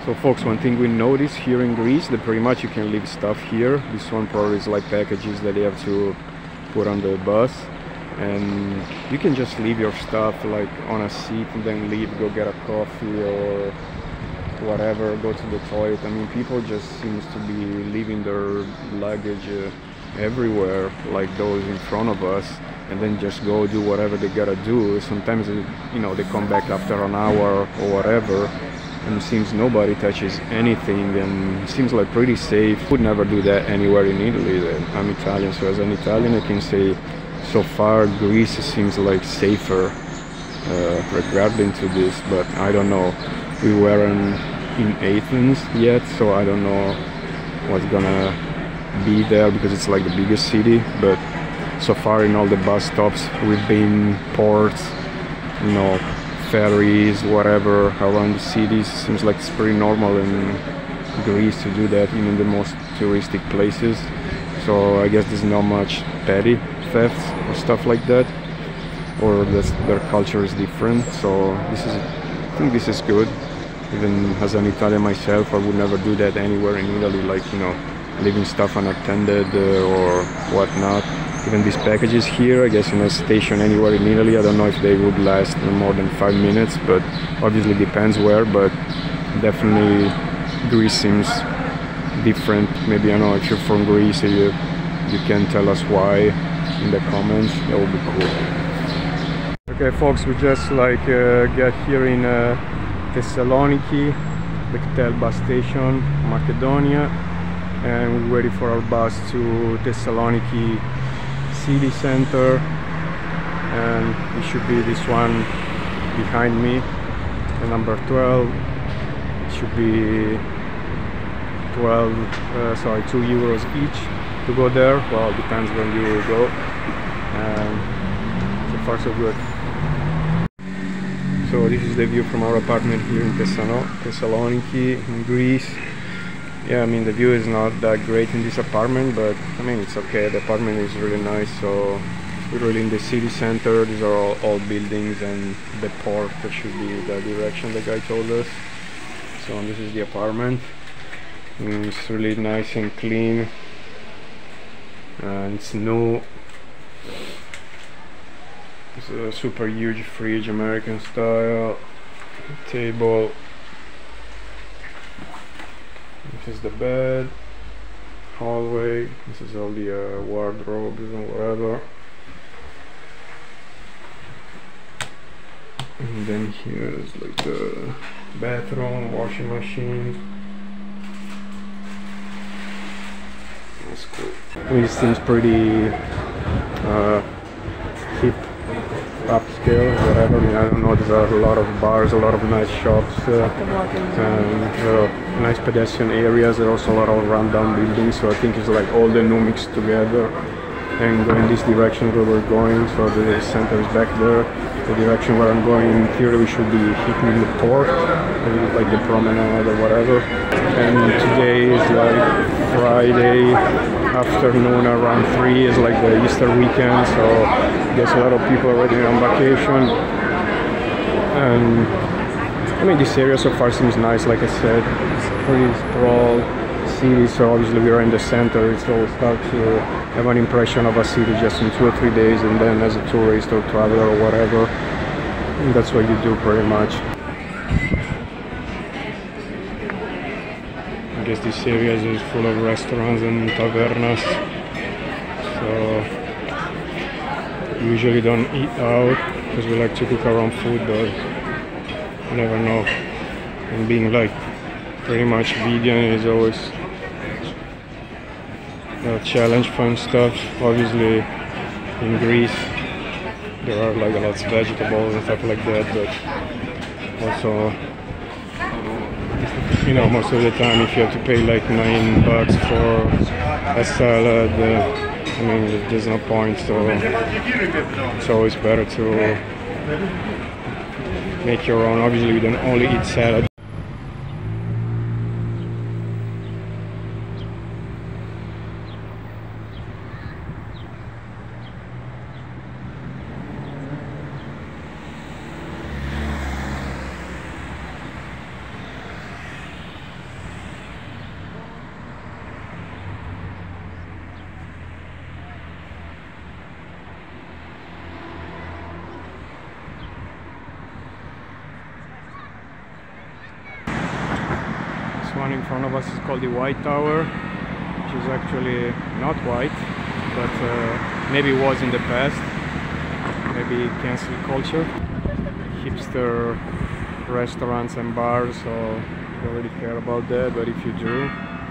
So folks, one thing we notice here in Greece, that pretty much you can leave stuff here. This one probably is like packages that you have to put on the bus, and you can just leave your stuff like on a seat and then leave, go get a coffee or whatever, go to the toilet. I mean, people just seems to be leaving their luggage everywhere, like those in front of us, and then just go do whatever they gotta do. Sometimes, you know, they come back after an hour or whatever, and it seems nobody touches anything, and it seems like pretty safe. Would never do that anywhere in Italy. I'm Italian, so as an Italian I can say so far Greece seems like safer regarding to this, but I don't know. We weren't in Athens yet, so I don't know what's gonna be there, because it's like the biggest city. But so far in all the bus stops we've been, ports, you know, ferries, whatever, around the cities, seems like it's pretty normal in Greece to do that, even in the most touristic places. So I guess there's not much petty thefts or stuff like that, or their culture is different. So this is, I think this is good. Even as an Italian myself, I would never do that anywhere in Italy, like, you know, leaving stuff unattended or whatnot. Even these packages here, I guess in a station anywhere in Italy, I don't know if they would last more than 5 minutes, but obviously depends where. But definitely Greece seems different. Maybe, I don't know, if you're from Greece, you can tell us why in the comments. That would be cool. Okay folks, we just like get here in Thessaloniki, the Tel bus station, Macedonia, and we're ready for our bus to Thessaloniki city center, and it should be this one behind me, the number 12. It should be 2 euros each to go there. Well, depends when you go, and so far so good. So this is the view from our apartment here in Thessaloniki in Greece. Yeah, I mean, the view is not that great in this apartment, but I mean, it's okay. The apartment is really nice. So we're really in the city center. These are all buildings, and the port should be the direction the guy told us. So this is the apartment. And it's really nice and clean, and it's new. It's a super huge fridge, American style, table. This is the bed, hallway. This is all the wardrobes and whatever. And then here is like the bathroom, washing machine. That's cool. I mean, it seems pretty hip, upscale, whatever. I mean, I don't know, there's a lot of bars, a lot of nice shops, and nice pedestrian areas. There are also a lot of rundown buildings, so I think it's like all the new mixed together and go in this direction where we're going. So the center is back there. The direction where I'm going, in theory, we should be hitting the port, like the promenade or whatever. And today is like Friday afternoon around 3 is like the Easter weekend, so I guess a lot of people are already on vacation. And I mean, this area so far seems nice. Like I said, it's a pretty sprawled city, so obviously we are in the center. It's always hard to have an impression of a city just in 2 or 3 days, and then as a tourist or traveler or whatever, and that's what you do pretty much. I guess this area is full of restaurants and tavernas, so we usually don't eat out because we like to cook our own food, but you never know. And being like pretty much vegan is always a challenge, fun stuff. Obviously in Greece there are like a lot of vegetables and stuff like that, but also, you know, most of the time if you have to pay like $9 for a salad, I mean, there's no point. So it's always better to make your own. Obviously we don't only eat salad. one in front of us is called the White Tower, which is actually not white, but maybe it was in the past. Maybe cancel culture. Hipster restaurants and bars, so I don't really care about that, but if you do,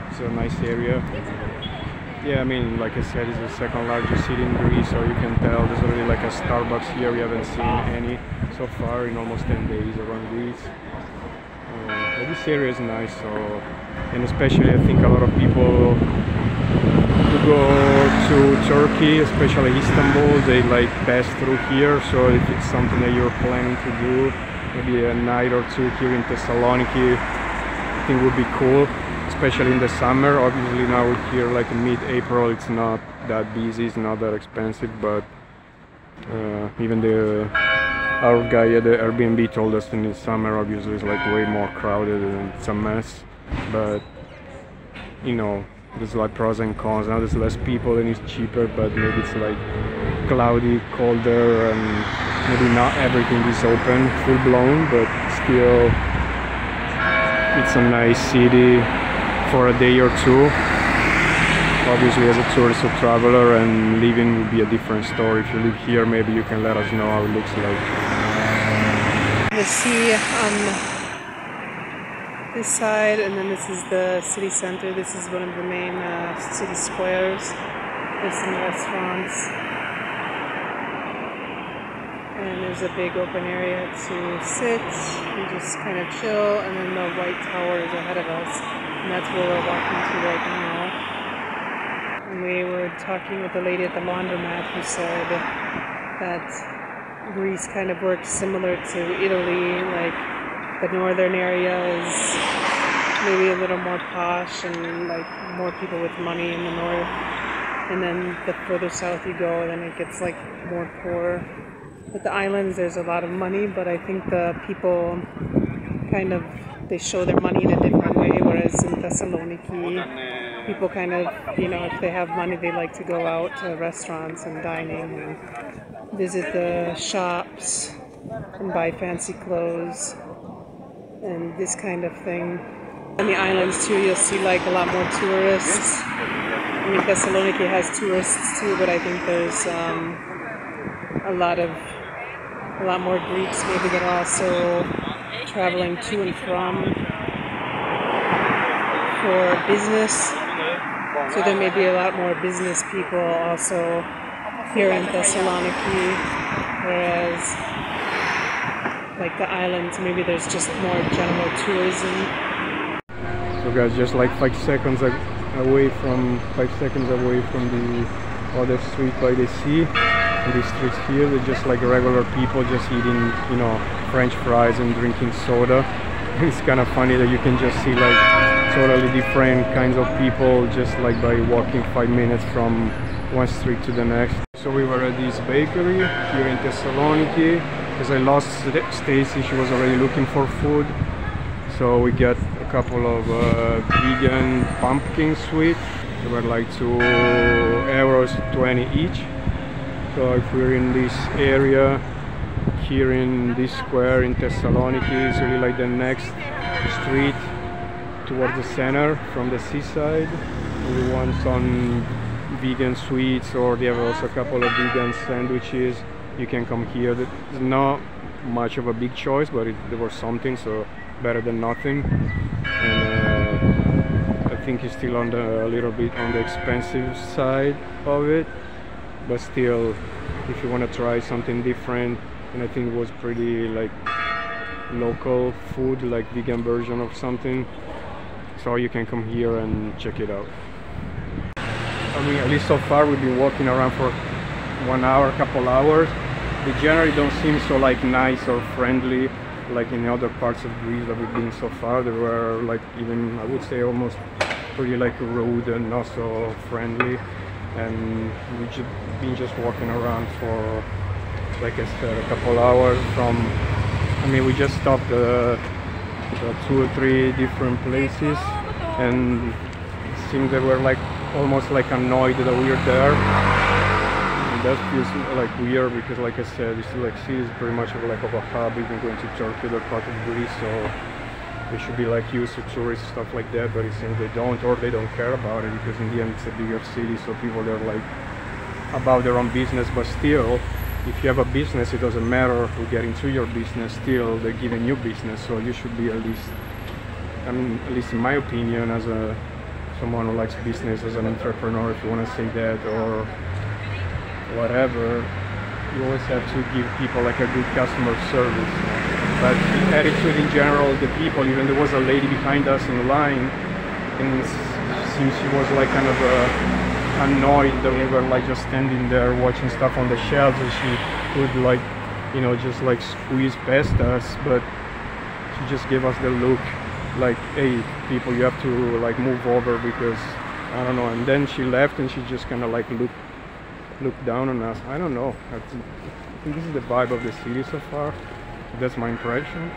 it's a nice area. Yeah, I mean, like I said, it's the second largest city in Greece, so you can tell there's already like a Starbucks here. We haven't seen any so far in almost 10 days around Greece. But this area is nice, so, and especially I think a lot of people who go to Turkey, especially Istanbul, they like pass through here. So if it's something that you're planning to do, maybe a night or two here in Thessaloniki, I think would be cool, especially in the summer. Obviously now we're here like in mid-April, it's not that busy, it's not that expensive, but even our guy at the Airbnb told us in the summer obviously it's like way more crowded and it's a mess. But you know, there's like pros and cons. Now there's less people and it's cheaper, but maybe it's like cloudy, colder, and maybe not everything is open full blown, but still it's a nice city for a day or two. Obviously as a tourist or traveler, and living will be a different story. If you live here, maybe you can let us know how it looks like. The sea on this side, and then this is the city center. This is one of the main city squares. There's some restaurants, and there's a big open area to sit and just kind of chill, and then the White Tower is ahead of us, and that's where we're walking to right now. And we were talking with the lady at the laundromat who said that Greece kind of works similar to Italy, like the northern area is maybe a little more posh and like more people with money in the north, and then the further south you go, then it gets like more poor. With the islands there's a lot of money, but I think the people kind of, they show their money in a different way, whereas in Thessaloniki people kind of, you know, if they have money they like to go out to restaurants and dining and visit the shops and buy fancy clothes and this kind of thing. On the islands too, you'll see like a lot more tourists. I mean, Thessaloniki has tourists too, but I think there's a lot more Greeks maybe that are also traveling to and from for business. So there may be a lot more business people also here in Thessaloniki, whereas like the islands, maybe there's just more general tourism. So guys, just like 5 seconds away from the other street by the sea, and these streets here, they're just like regular people just eating, you know, French fries and drinking soda. It's kind of funny that you can just see like totally different kinds of people just like by walking 5 minutes from one street to the next. So we were at this bakery here in Thessaloniki because I lost Stacy. She was already looking for food, so we got a couple of vegan pumpkin sweets. They were like €2.20 each. So if we're in this area here in this square in Thessaloniki, it's really like the next street towards the center from the seaside. We want some vegan sweets, or they have also a couple of vegan sandwiches. You can come here. There's not much of a big choice, but there was something, so better than nothing. And I think it's still on a little bit on the expensive side of it, but still, if you want to try something different, and I think it was pretty like local food, like vegan version of something, so you can come here and check it out. I mean, at least so far we've been walking around for 1 hour, couple hours. They generally don't seem so like nice or friendly like in other parts of Greece that we've been so far. They were like, even I would say almost pretty like rude and not so friendly. And we've been just walking around for, like I said, a couple hours from, I mean, we just stopped 2 or 3 different places, and it seemed they were like almost like annoyed that we were there. And that feels like weird because, like I said, it's like sea is pretty much of a hub, even going to Turkey, other part of Greece, so they should be like used to tourists, stuff like that, but it seems they don't, or they don't care about it, because in the end it's a bigger city, so people are like about their own business. But still, if you have a business, it doesn't matter who get into your business, still they're giving you business, so you should be at least, I mean, at least in my opinion, as a someone who likes business, as an entrepreneur, if you want to say that, or whatever, you always have to give people like a good customer service. But the attitude in general, the people, even there was a lady behind us in the line, and it seems she was like kind of annoyed that we were like just standing there watching stuff on the shelves, and she could like, you know, just like squeeze past us, but she just gave us the look like, hey people, you have to like move over, because I don't know. And then she left, and she just kind of like looked down on us. I don't know, I think this is the vibe of the city so far. That's my impression.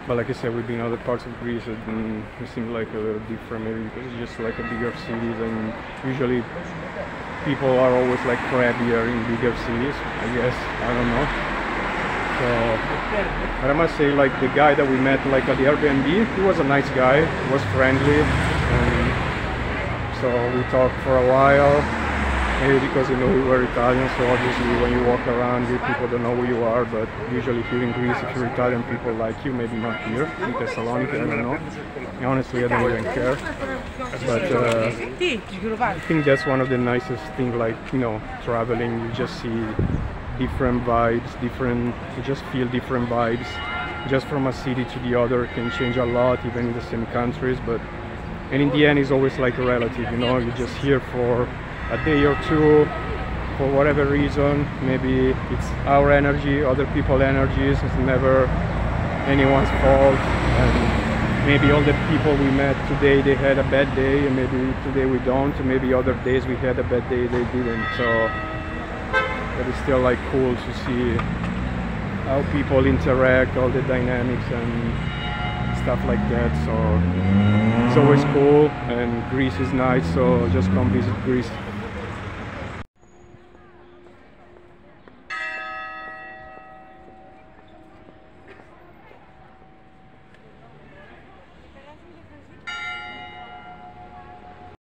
But like I said, we've been in other parts of Greece, and it seems like a little different, maybe because it's just like a bigger city, and usually people are always like crabbier in bigger cities, I guess. I don't know. So, but I must say, like the guy that we met like at the Airbnb, he was a nice guy, he was friendly, and so we talked for a while. Maybe because you know we were Italian, so obviously when you walk around here, people don't know who you are, but usually here in Greece, if you're Italian, people like you, maybe not here, in Thessaloniki, I don't know. Honestly, I don't even care. But I think that's one of the nicest things, like, you know, traveling, you just see different vibes, you just feel different vibes. Just from a city to the other can change a lot, even in the same countries, and in the end it's always like relative, you know, you're just here for a day or two for whatever reason. Maybe it's our energy, other people's energies, it's never anyone's fault, and maybe all the people we met today, they had a bad day, and maybe today we don't, and maybe other days we had a bad day, they didn't. So but it's still like cool to see how people interact, all the dynamics and stuff like that. So it's always cool, and Greece is nice, so just come visit Greece.